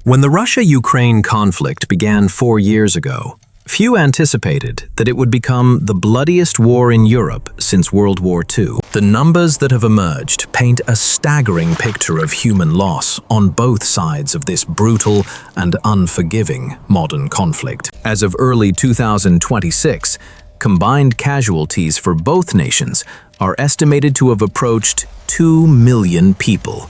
When the Russia-Ukraine conflict began 4 years ago, few anticipated that it would become the bloodiest war in Europe since World War II. The numbers that have emerged paint a staggering picture of human loss on both sides of this brutal and unforgiving modern conflict. As of early 2026, combined casualties for both nations are estimated to have approached 2 million people,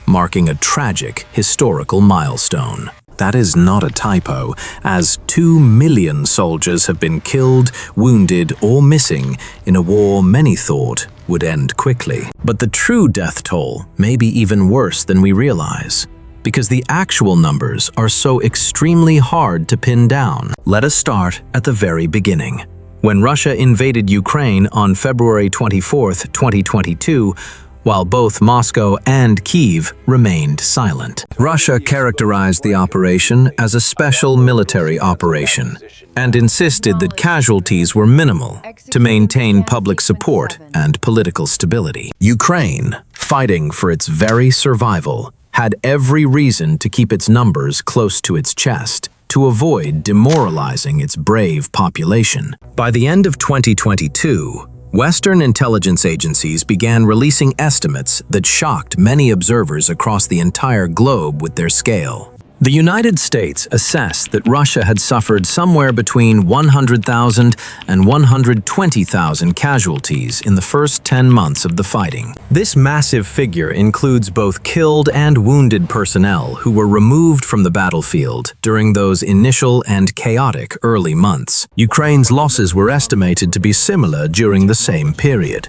marking a tragic historical milestone. That is not a typo, as 2 million soldiers have been killed, wounded, or missing in a war many thought would end quickly. But the true death toll may be even worse than we realize, because the actual numbers are so extremely hard to pin down. Let us start at the very beginning. When Russia invaded Ukraine on February 24, 2022, while both Moscow and Kyiv remained silent. Russia characterized the operation as a special military operation and insisted that casualties were minimal to maintain public support and political stability. Ukraine, fighting for its very survival, had every reason to keep its numbers close to its chest to avoid demoralizing its brave population. By the end of 2022, Western intelligence agencies began releasing estimates that shocked many observers across the entire globe with their scale. The United States assessed that Russia had suffered somewhere between 100,000 and 120,000 casualties in the first 10 months of the fighting. This massive figure includes both killed and wounded personnel who were removed from the battlefield during those initial and chaotic early months. Ukraine's losses were estimated to be similar during the same period,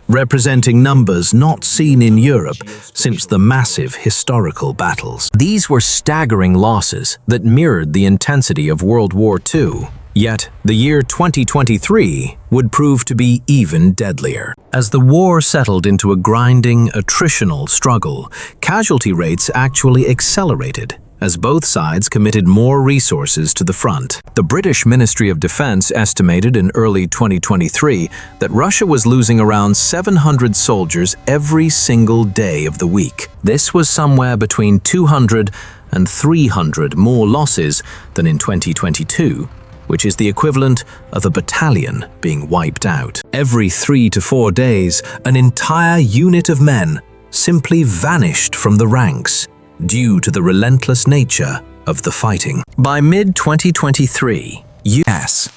representing numbers not seen in Europe since the massive historical battles. These were staggering losses that mirrored the intensity of World War II. Yet, the year 2023 would prove to be even deadlier. As the war settled into a grinding, attritional struggle, casualty rates actually accelerated as both sides committed more resources to the front. The British Ministry of Defense estimated in early 2023 that Russia was losing around 700 soldiers every single day of the week. This was somewhere between 200 and 300 more losses than in 2022, which is the equivalent of a battalion being wiped out. Every 3 to 4 days, an entire unit of men simply vanished from the ranks, due to the relentless nature of the fighting. By mid-2023, U.S.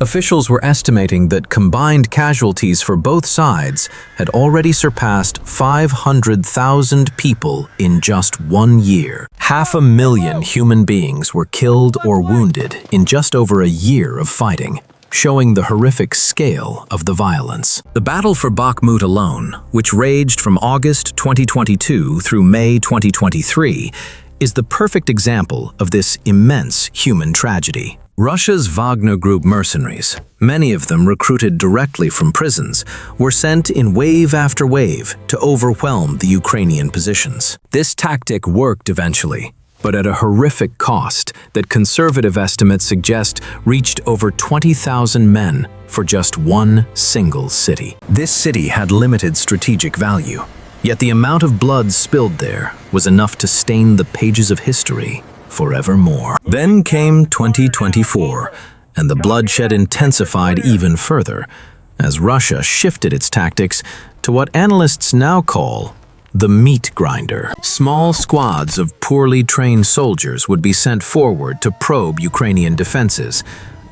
officials were estimating that combined casualties for both sides had already surpassed 500,000 people in just 1 year. 500,000 human beings were killed or wounded in just over a year of fighting, showing the horrific scale of the violence. The battle for Bakhmut alone, which raged from August 2022 through May 2023, is the perfect example of this immense human tragedy. Russia's Wagner Group mercenaries, many of them recruited directly from prisons, were sent in wave after wave to overwhelm the Ukrainian positions. This tactic worked eventually, but at a horrific cost that conservative estimates suggest reached over 20,000 men for just one single city. This city had limited strategic value, yet the amount of blood spilled there was enough to stain the pages of history forevermore. Then came 2024, and the bloodshed intensified even further as Russia shifted its tactics to what analysts now call the meat grinder. Small squads of poorly trained soldiers would be sent forward to probe Ukrainian defenses,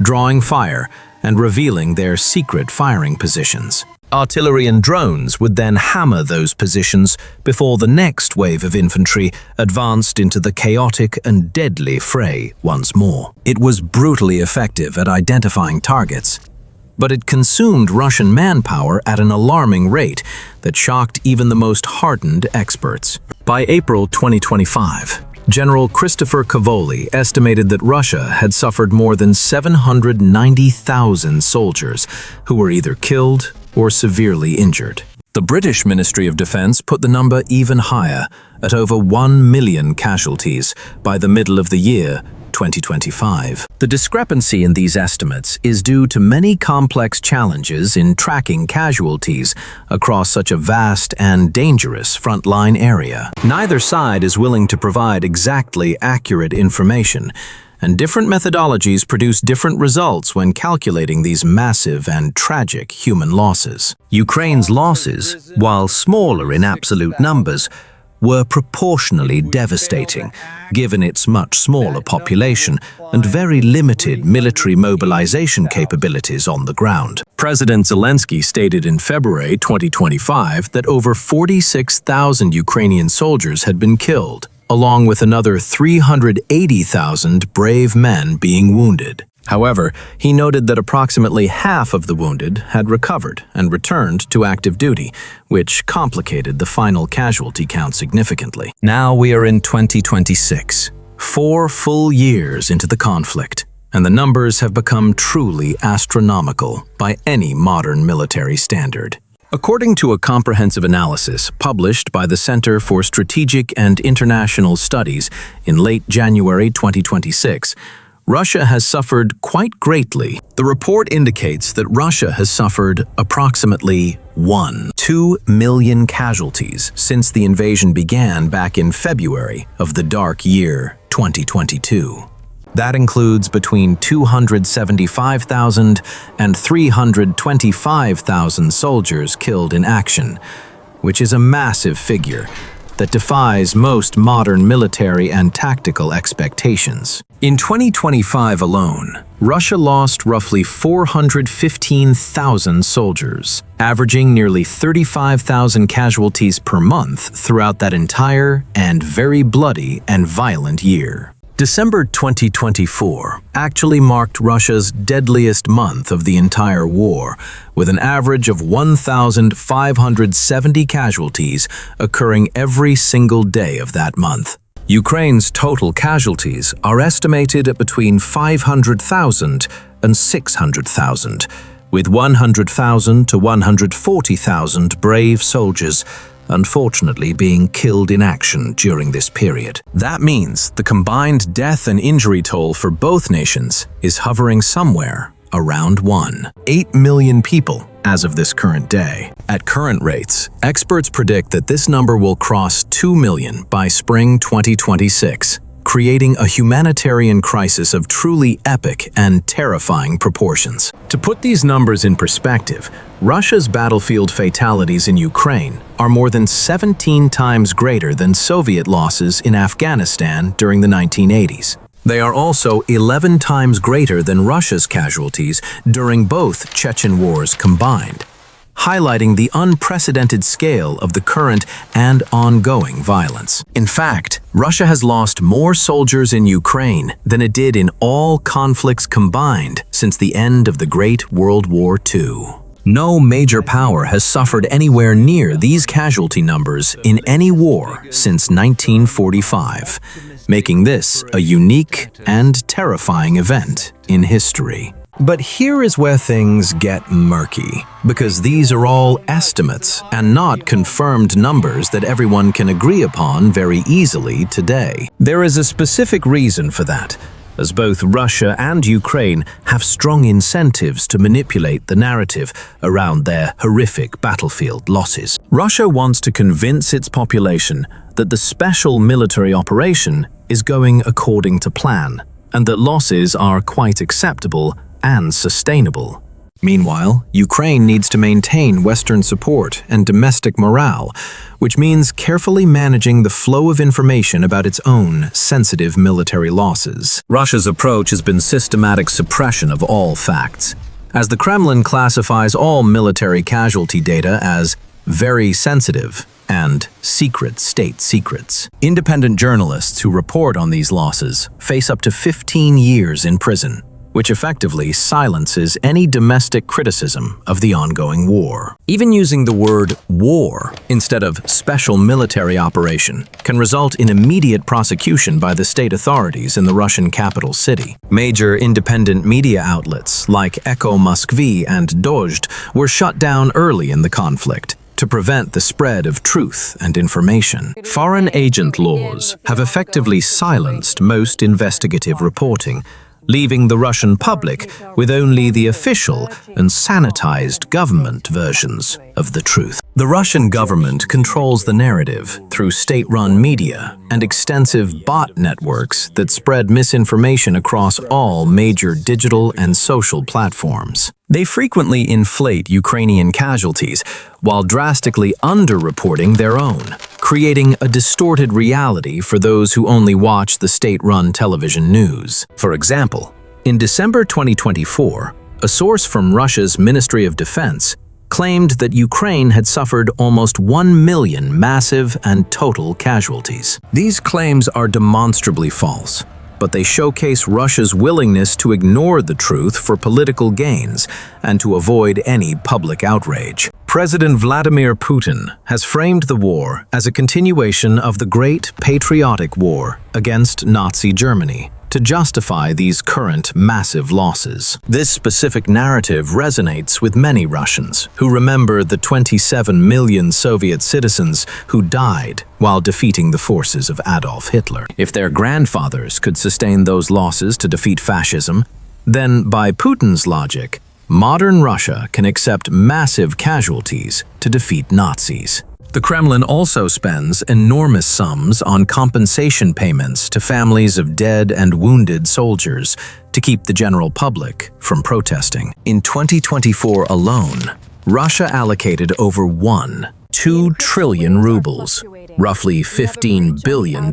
drawing fire and revealing their secret firing positions. Artillery and drones would then hammer those positions before the next wave of infantry advanced into the chaotic and deadly fray once more. It was brutally effective at identifying targets, but it consumed Russian manpower at an alarming rate that shocked even the most hardened experts. By April 2025, General Christopher Cavoli estimated that Russia had suffered more than 790,000 soldiers who were either killed or severely injured. The British Ministry of Defense put the number even higher, at over 1 million casualties by the middle of the year, 2025. The discrepancy in these estimates is due to many complex challenges in tracking casualties across such a vast and dangerous frontline area. Neither side is willing to provide exactly accurate information, and different methodologies produce different results when calculating these massive and tragic human losses. Ukraine's losses, while smaller in absolute numbers, were proportionally devastating, given its much smaller population and very limited military mobilization capabilities on the ground. President Zelensky stated in February 2025 that over 46,000 Ukrainian soldiers had been killed, along with another 380,000 brave men being wounded. However, he noted that approximately half of the wounded had recovered and returned to active duty, which complicated the final casualty count significantly. Now we are in 2026, 4 full years into the conflict, and the numbers have become truly astronomical by any modern military standard. According to a comprehensive analysis published by the Center for Strategic and International Studies in late January 2026, Russia has suffered quite greatly. The report indicates that Russia has suffered approximately 2 million casualties since the invasion began back in February of the dark year 2022. That includes between 275,000 and 325,000 soldiers killed in action, which is a massive figure that defies most modern military and tactical expectations. In 2025 alone, Russia lost roughly 415,000 soldiers, averaging nearly 35,000 casualties per month throughout that entire and very bloody and violent year. December 2024 actually marked Russia's deadliest month of the entire war, with an average of 1,570 casualties occurring every single day of that month. Ukraine's total casualties are estimated at between 500,000 and 600,000, with 100,000 to 140,000 brave soldiers unfortunately being killed in action during this period. That means the combined death and injury toll for both nations is hovering somewhere around 8 million people as of this current day. At current rates, experts predict that this number will cross 2 million by spring 2026, creating a humanitarian crisis of truly epic and terrifying proportions. To put these numbers in perspective, Russia's battlefield fatalities in Ukraine are more than 17 times greater than Soviet losses in Afghanistan during the 1980s. They are also 11 times greater than Russia's casualties during both Chechen wars combined, highlighting the unprecedented scale of the current and ongoing violence. In fact, Russia has lost more soldiers in Ukraine than it did in all conflicts combined since the end of the Great World War II. No major power has suffered anywhere near these casualty numbers in any war since 1945, making this a unique and terrifying event in history. But here is where things get murky, because these are all estimates and not confirmed numbers that everyone can agree upon very easily today. There is a specific reason for that, as both Russia and Ukraine have strong incentives to manipulate the narrative around their horrific battlefield losses. Russia wants to convince its population that the special military operation is going according to plan, and that losses are quite acceptable and sustainable. Meanwhile, Ukraine needs to maintain Western support and domestic morale, which means carefully managing the flow of information about its own sensitive military losses. Russia's approach has been systematic suppression of all facts, as the Kremlin classifies all military casualty data as very sensitive and secret state secrets. Independent journalists who report on these losses face up to 15 years in prison, which effectively silences any domestic criticism of the ongoing war. Even using the word war instead of special military operation can result in immediate prosecution by the state authorities in the Russian capital city. Major independent media outlets like Echo Moskvy and Dozhd were shut down early in the conflict to to prevent the spread of truth and information. Foreign agent laws have effectively silenced most investigative reporting, leaving the Russian public with only the official and sanitized government versions of the truth. The Russian government controls the narrative through state-run media and extensive bot networks that spread misinformation across all major digital and social platforms. They frequently inflate Ukrainian casualties while drastically underreporting their own, creating a distorted reality for those who only watch the state-run television news. For example, in December 2024, a source from Russia's Ministry of Defense claimed that Ukraine had suffered almost 1 million massive and total casualties. These claims are demonstrably false, but they showcase Russia's willingness to ignore the truth for political gains and to avoid any public outrage. President Vladimir Putin has framed the war as a continuation of the Great Patriotic War against Nazi Germany to justify these current massive losses. This specific narrative resonates with many Russians who remember the 27 million Soviet citizens who died while defeating the forces of Adolf Hitler. If their grandfathers could sustain those losses to defeat fascism, then by Putin's logic, modern Russia can accept massive casualties to defeat Nazis. The Kremlin also spends enormous sums on compensation payments to families of dead and wounded soldiers to keep the general public from protesting. In 2024 alone, Russia allocated over 2 trillion rubles, roughly $15 billion,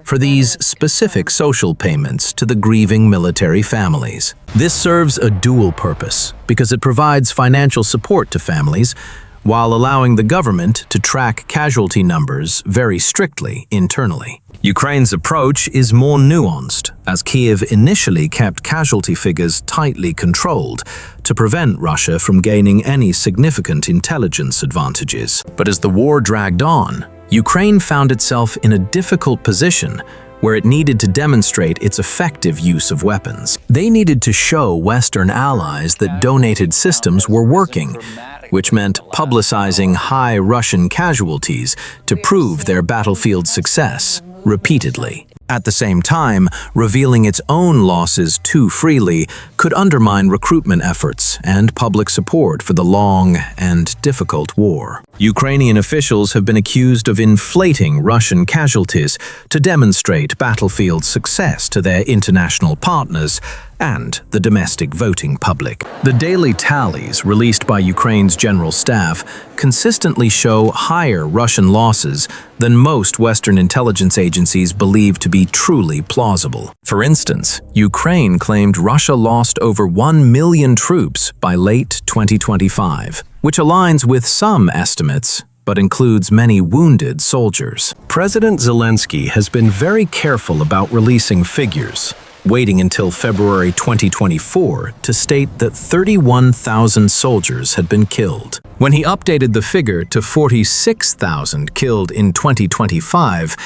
for these specific social payments to the grieving military families. This serves a dual purpose because it provides financial support to families while allowing the government to track casualty numbers very strictly internally. Ukraine's approach is more nuanced, as Kyiv initially kept casualty figures tightly controlled to prevent Russia from gaining any significant intelligence advantages. But as the war dragged on, Ukraine found itself in a difficult position where it needed to demonstrate its effective use of weapons. They needed to show Western allies that donated systems were working, which meant publicizing high Russian casualties to prove their battlefield success repeatedly. At the same time, revealing its own losses too freely could undermine recruitment efforts and public support for the long and difficult war. Ukrainian officials have been accused of inflating Russian casualties to demonstrate battlefield success to their international partners and the domestic voting public. The daily tallies released by Ukraine's general staff consistently show higher Russian losses than most Western intelligence agencies believe to be truly plausible. For instance, Ukraine claimed Russia lost over 1 million troops by late 2025, which aligns with some estimates but includes many wounded soldiers. President Zelensky has been very careful about releasing figures, waiting until February 2024 to state that 31,000 soldiers had been killed. When he updated the figure to 46,000 killed in 2025,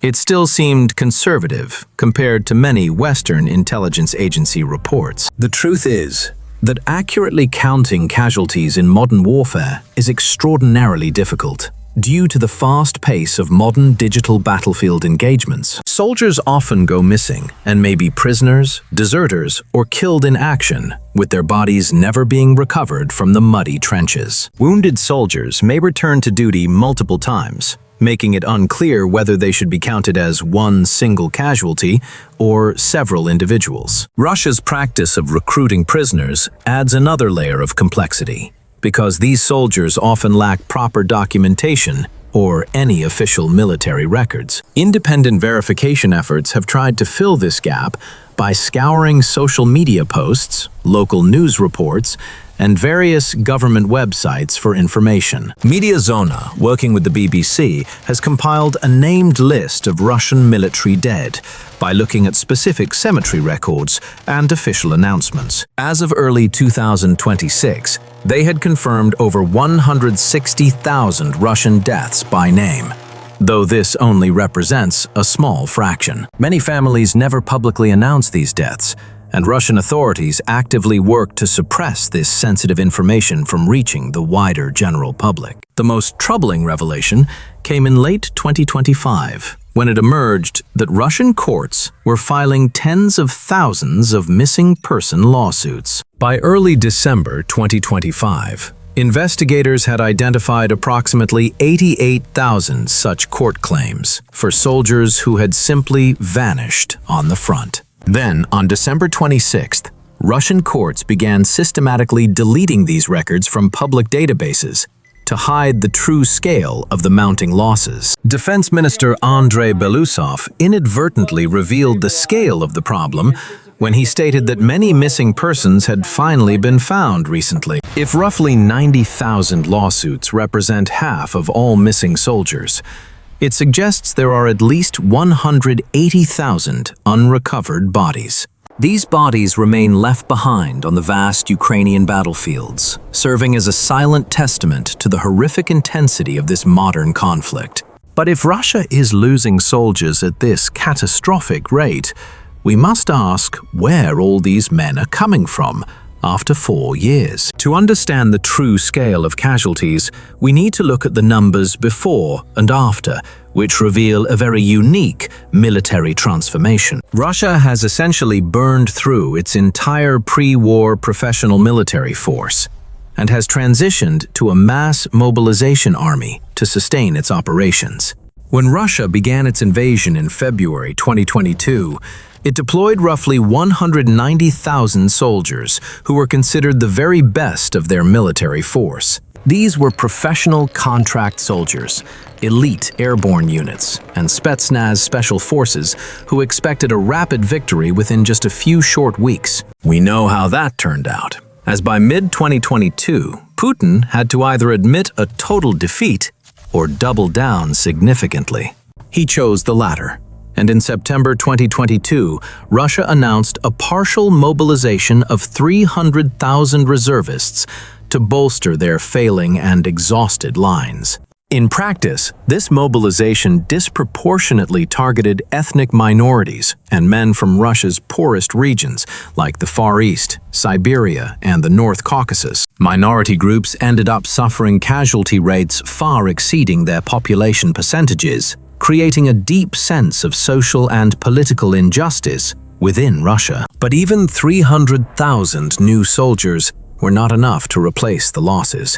it still seemed conservative compared to many Western intelligence agency reports. The truth is that accurately counting casualties in modern warfare is extraordinarily difficult. Due to the fast pace of modern digital battlefield engagements, soldiers often go missing and may be prisoners, deserters, or killed in action, with their bodies never being recovered from the muddy trenches. Wounded soldiers may return to duty multiple times, making it unclear whether they should be counted as one single casualty or several individuals. Russia's practice of recruiting prisoners adds another layer of complexity, because these soldiers often lack proper documentation or any official military records. Independent verification efforts have tried to fill this gap by scouring social media posts, local news reports, and various government websites for information. Mediazona, working with the BBC, has compiled a named list of Russian military dead by looking at specific cemetery records and official announcements. As of early 2026, they had confirmed over 160,000 Russian deaths by name, though this only represents a small fraction. Many families never publicly announce these deaths, and Russian authorities actively worked to suppress this sensitive information from reaching the wider general public. The most troubling revelation came in late 2025, when it emerged that Russian courts were filing tens of thousands of missing person lawsuits. By early December 2025, investigators had identified approximately 88,000 such court claims for soldiers who had simply vanished on the front. Then, on December 26th, Russian courts began systematically deleting these records from public databases to hide the true scale of the mounting losses. Defense Minister Andrei Belousov inadvertently revealed the scale of the problem when he stated that many missing persons had finally been found recently. If roughly 90,000 lawsuits represent half of all missing soldiers, it suggests there are at least 180,000 unrecovered bodies. These bodies remain left behind on the vast Ukrainian battlefields, serving as a silent testament to the horrific intensity of this modern conflict. But if Russia is losing soldiers at this catastrophic rate, we must ask where all these men are coming from after 4 years. To understand the true scale of casualties, we need to look at the numbers before and after, which reveal a very unique military transformation. Russia has essentially burned through its entire pre-war professional military force and has transitioned to a mass mobilization army to sustain its operations. When Russia began its invasion in February 2022, it deployed roughly 190,000 soldiers who were considered the very best of their military force. These were professional contract soldiers, elite airborne units, and Spetsnaz special forces who expected a rapid victory within just a few short weeks. We know how that turned out, as by mid-2022, Putin had to either admit a total defeat or double down significantly. He chose the latter. And in September 2022, Russia announced a partial mobilization of 300,000 reservists to bolster their failing and exhausted lines. In practice, this mobilization disproportionately targeted ethnic minorities and men from Russia's poorest regions, like the Far East, Siberia, and the North Caucasus. Minority groups ended up suffering casualty rates far exceeding their population percentages, creating a deep sense of social and political injustice within Russia. But even 300,000 new soldiers were not enough to replace the losses.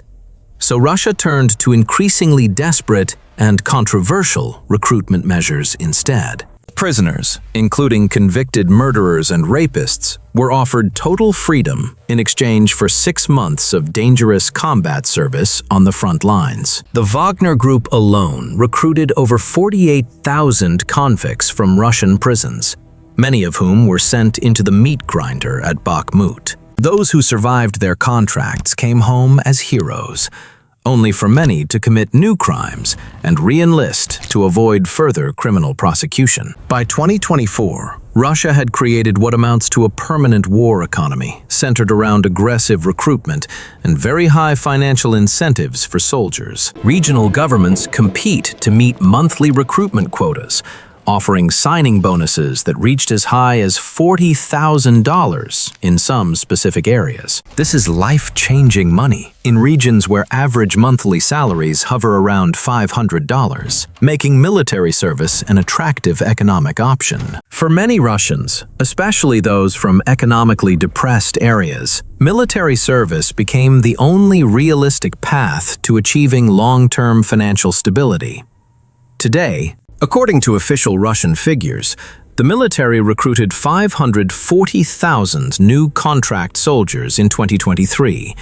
So Russia turned to increasingly desperate and controversial recruitment measures instead. Prisoners, including convicted murderers and rapists, were offered total freedom in exchange for 6 months of dangerous combat service on the front lines. The Wagner Group alone recruited over 48,000 convicts from Russian prisons, many of whom were sent into the meat grinder at Bakhmut. Those who survived their contracts came home as heroes, only for many to commit new crimes and re-enlist to avoid further criminal prosecution. By 2024, Russia had created what amounts to a permanent war economy centered around aggressive recruitment and very high financial incentives for soldiers. Regional governments compete to meet monthly recruitment quotas, offering signing bonuses that reached as high as $40,000 in some specific areas. This is life-changing money in regions where average monthly salaries hover around $500, making military service an attractive economic option. For many Russians, especially those from economically depressed areas, military service became the only realistic path to achieving long-term financial stability. Today, according to official Russian figures, the military recruited 540,000 new contract soldiers in 2023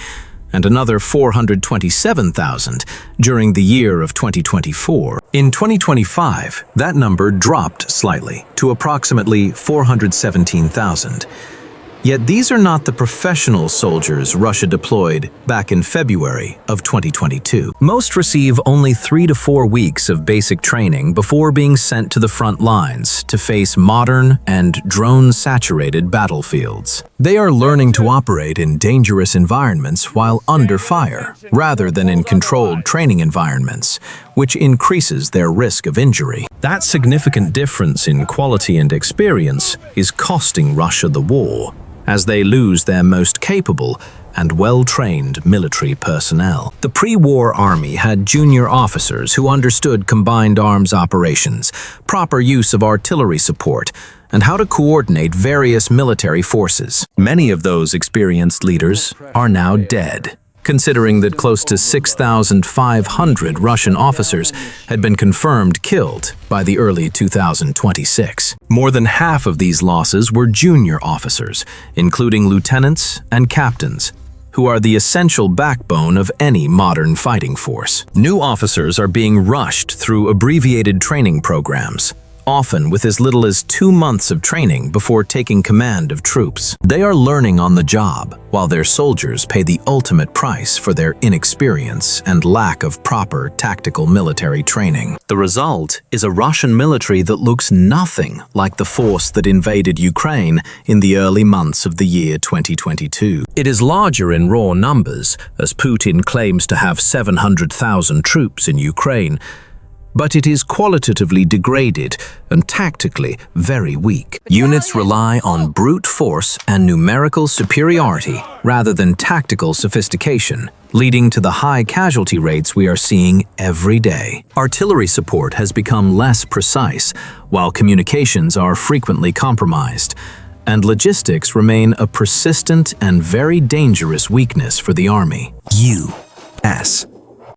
and another 427,000 during the year of 2024. In 2025, that number dropped slightly to approximately 417,000. Yet these are not the professional soldiers Russia deployed back in February of 2022. Most receive only 3 to 4 weeks of basic training before being sent to the front lines to face modern and drone-saturated battlefields. They are learning to operate in dangerous environments while under fire, rather than in controlled training environments, which increases their risk of injury. That significant difference in quality and experience is costing Russia the war, as they lose their most capable and well-trained military personnel. The pre-war army had junior officers who understood combined arms operations, proper use of artillery support, and how to coordinate various military forces. Many of those experienced leaders are now dead, considering that close to 6,500 Russian officers had been confirmed killed by the early 2026. More than half of these losses were junior officers, including lieutenants and captains, who are the essential backbone of any modern fighting force. New officers are being rushed through abbreviated training programs, often with as little as 2 months of training before taking command of troops. They are learning on the job, while their soldiers pay the ultimate price for their inexperience and lack of proper tactical military training. The result is a Russian military that looks nothing like the force that invaded Ukraine in the early months of the year 2022. It is larger in raw numbers, as Putin claims to have 700,000 troops in Ukraine, but it is qualitatively degraded and tactically very weak. Units rely on brute force and numerical superiority rather than tactical sophistication, leading to the high casualty rates we are seeing every day. Artillery support has become less precise, while communications are frequently compromised, and logistics remain a persistent and very dangerous weakness for the army. U.S.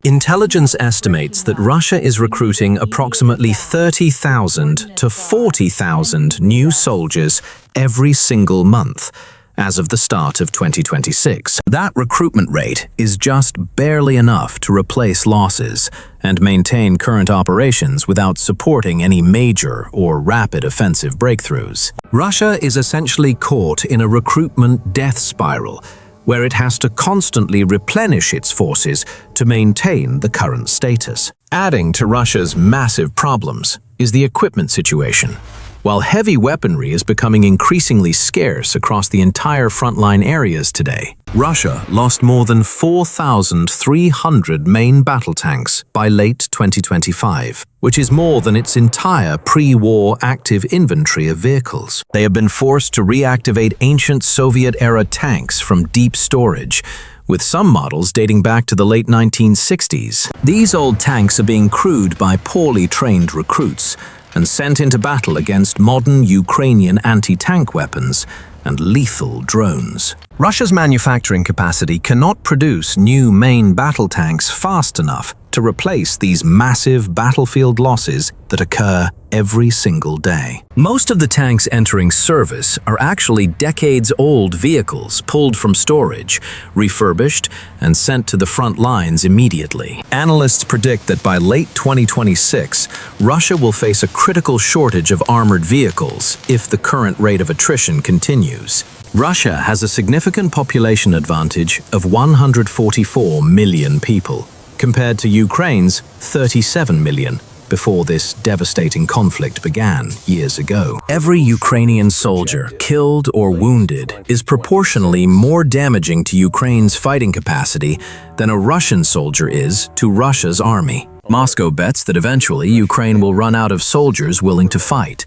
Intelligence estimates that Russia is recruiting approximately 30,000 to 40,000 new soldiers every single month as of the start of 2026. That recruitment rate is just barely enough to replace losses and maintain current operations without supporting any major or rapid offensive breakthroughs. Russia is essentially caught in a recruitment death spiral, where it has to constantly replenish its forces to maintain the current status. Adding to Russia's massive problems is the equipment situation. While heavy weaponry is becoming increasingly scarce across the entire frontline areas today, Russia lost more than 4,300 main battle tanks by late 2025, which is more than its entire pre-war active inventory of vehicles. They have been forced to reactivate ancient Soviet-era tanks from deep storage, with some models dating back to the late 1960s. These old tanks are being crewed by poorly trained recruits and sent into battle against modern Ukrainian anti-tank weapons and lethal drones. Russia's manufacturing capacity cannot produce new main battle tanks fast enough to replace these massive battlefield losses that occur every single day. Most of the tanks entering service are actually decades-old vehicles pulled from storage, refurbished, and sent to the front lines immediately. Analysts predict that by late 2026, Russia will face a critical shortage of armored vehicles if the current rate of attrition continues. Russia has a significant population advantage of 144 million people, compared to Ukraine's 37 million before this devastating conflict began years ago. Every Ukrainian soldier killed or wounded is proportionally more damaging to Ukraine's fighting capacity than a Russian soldier is to Russia's army. Moscow bets that eventually Ukraine will run out of soldiers willing to fight,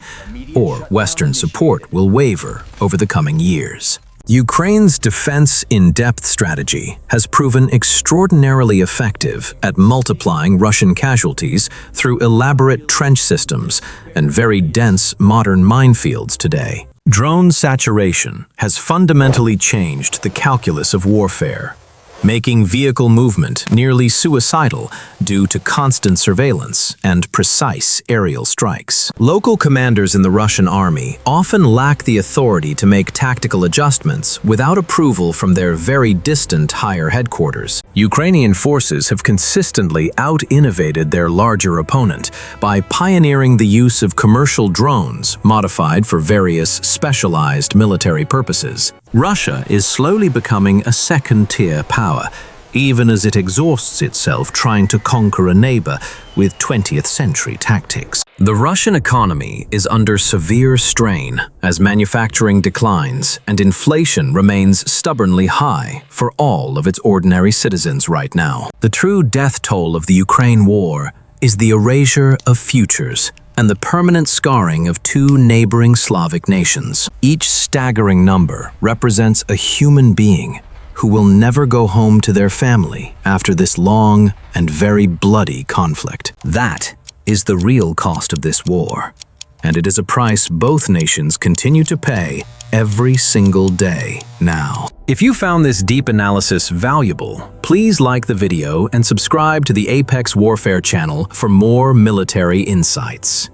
or Western support will waver over the coming years. Ukraine's defense-in-depth strategy has proven extraordinarily effective at multiplying Russian casualties through elaborate trench systems and very dense modern minefields today. Drone saturation has fundamentally changed the calculus of warfare, making vehicle movement nearly suicidal due to constant surveillance and precise aerial strikes. Local commanders in the Russian army often lack the authority to make tactical adjustments without approval from their very distant higher headquarters. Ukrainian forces have consistently out-innovated their larger opponent by pioneering the use of commercial drones modified for various specialized military purposes. Russia is slowly becoming a second-tier power, even as it exhausts itself trying to conquer a neighbor with 20th century tactics. The Russian economy is under severe strain as manufacturing declines and inflation remains stubbornly high for all of its ordinary citizens right now. The true death toll of the Ukraine war is the erasure of futures and the permanent scarring of two neighboring Slavic nations. Each staggering number represents a human being who will never go home to their family after this long and very bloody conflict. That is the real cost of this war, and it is a price both nations continue to pay every single day now. If you found this deep analysis valuable, please like the video and subscribe to the Apex Warfare channel for more military insights.